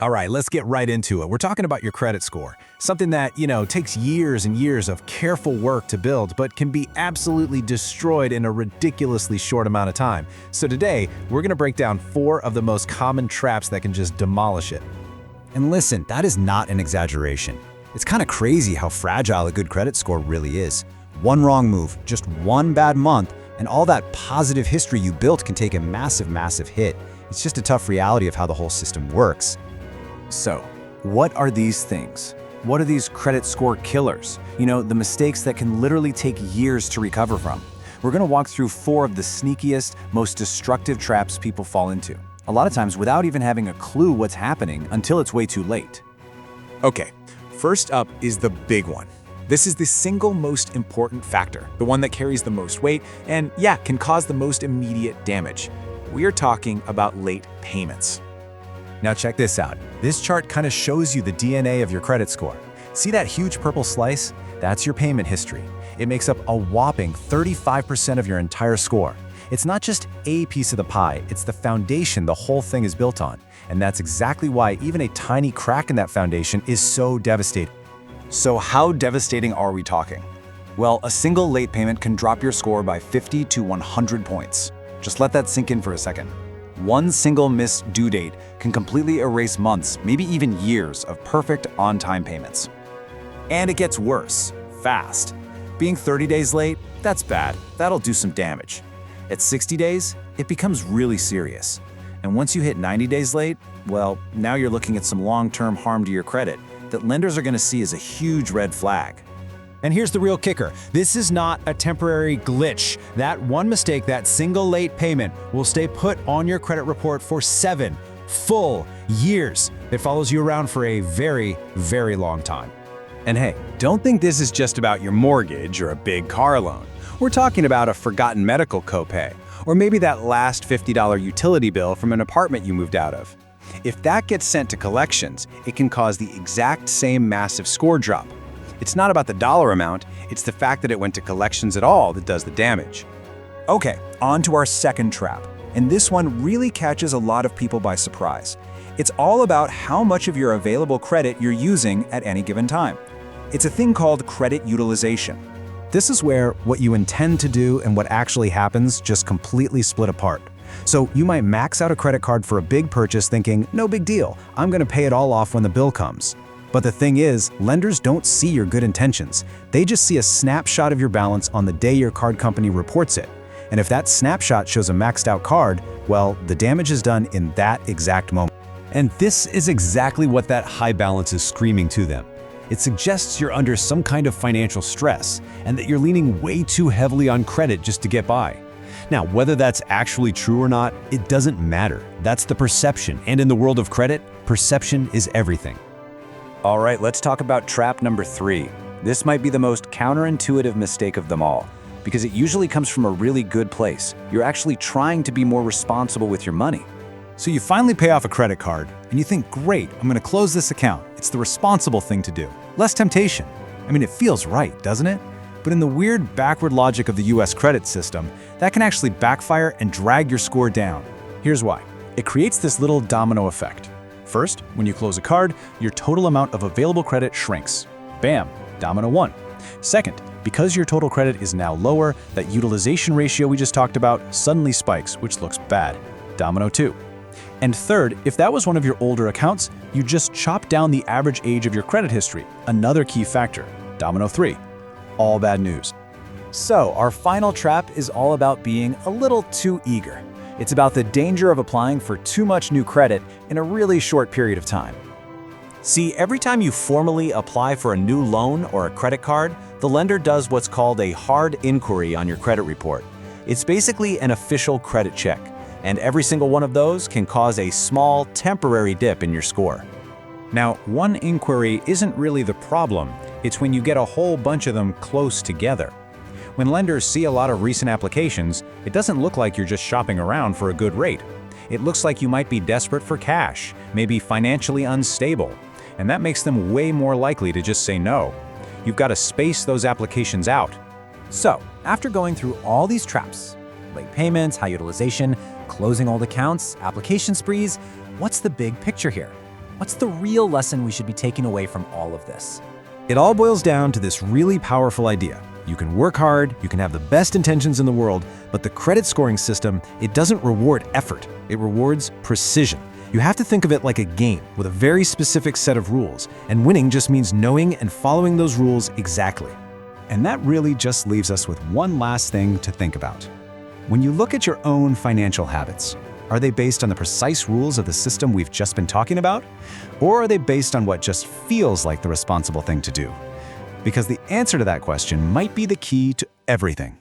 All right, let's get right into it. We're talking about your credit score, something that, takes years and years of careful work to build, but can be absolutely destroyed in a ridiculously short amount of time. So today, we're gonna break down 4 of the most common traps that can just demolish it. And listen, that is not an exaggeration. It's kind of crazy how fragile a good credit score really is. One wrong move, just one bad month, and all that positive history you built can take a massive, massive hit. It's just a tough reality of how the whole system works. So, what are these things? What are these credit score killers? The mistakes that can literally take years to recover from. We're gonna walk through 4 of the sneakiest, most destructive traps people fall into. A lot of times without even having a clue what's happening until it's way too late. Okay, first up is the big one. This is the single most important factor, the one that carries the most weight and, can cause the most immediate damage. We are talking about late payments. Now check this out. This chart kind of shows you the DNA of your credit score. See that huge purple slice? That's your payment history. It makes up a whopping 35% of your entire score. It's not just a piece of the pie, it's the foundation the whole thing is built on. And that's exactly why even a tiny crack in that foundation is so devastating. So how devastating are we talking? Well, a single late payment can drop your score by 50 to 100 points. Just let that sink in for a second. One single missed due date can completely erase months, maybe even years of perfect on-time payments. And it gets worse, fast. Being 30 days late, that's bad. That'll do some damage. At 60 days, it becomes really serious. And once you hit 90 days late, well, now you're looking at some long-term harm to your credit that lenders are going to see as a huge red flag. And here's the real kicker. This is not a temporary glitch. That one mistake, that single late payment, will stay put on your credit report for 7 full years. It follows you around for a very, very long time. And hey, don't think this is just about your mortgage or a big car loan. We're talking about a forgotten medical copay, or maybe that last $50 utility bill from an apartment you moved out of. If that gets sent to collections, it can cause the exact same massive score drop. It's not about the dollar amount, it's the fact that it went to collections at all that does the damage. Okay, on to our second trap. And this one really catches a lot of people by surprise. It's all about how much of your available credit you're using at any given time. It's a thing called credit utilization. This is where what you intend to do and what actually happens just completely split apart. So you might max out a credit card for a big purchase thinking, no big deal, I'm gonna pay it all off when the bill comes. But the thing is, lenders don't see your good intentions. They just see a snapshot of your balance on the day your card company reports it. And if that snapshot shows a maxed out card, well, the damage is done in that exact moment. And this is exactly what that high balance is screaming to them. It suggests you're under some kind of financial stress and that you're leaning way too heavily on credit just to get by. Now, whether that's actually true or not, it doesn't matter. That's the perception. And in the world of credit, perception is everything. All right, let's talk about trap number 3. This might be the most counterintuitive mistake of them all, because it usually comes from a really good place. You're actually trying to be more responsible with your money. So you finally pay off a credit card, and you think, great, I'm gonna close this account. It's the responsible thing to do. Less temptation. I mean, it feels right, doesn't it? But in the weird backward logic of the US credit system, that can actually backfire and drag your score down. Here's why. It creates this little domino effect. First, when you close a card, your total amount of available credit shrinks. Bam, domino 1. Second, because your total credit is now lower, that utilization ratio we just talked about suddenly spikes, which looks bad. Domino 2. And third, if that was one of your older accounts, you just chop down the average age of your credit history, another key factor. Domino 3. All bad news. So, our final trap is all about being a little too eager. It's about the danger of applying for too much new credit in a really short period of time. See, every time you formally apply for a new loan or a credit card, the lender does what's called a hard inquiry on your credit report. It's basically an official credit check, and every single one of those can cause a small, temporary dip in your score. Now, one inquiry isn't really the problem. It's when you get a whole bunch of them close together. When lenders see a lot of recent applications, it doesn't look like you're just shopping around for a good rate. It looks like you might be desperate for cash, maybe financially unstable, and that makes them way more likely to just say no. You've got to space those applications out. So, after going through all these traps, late payments, high utilization, closing old accounts, application sprees, what's the big picture here? What's the real lesson we should be taking away from all of this? It all boils down to this really powerful idea. You can work hard, you can have the best intentions in the world, but the credit scoring system, it doesn't reward effort. It rewards precision. You have to think of it like a game with a very specific set of rules, and winning just means knowing and following those rules exactly. And that really just leaves us with one last thing to think about. When you look at your own financial habits, are they based on the precise rules of the system we've just been talking about? Or are they based on what just feels like the responsible thing to do? Because the answer to that question might be the key to everything.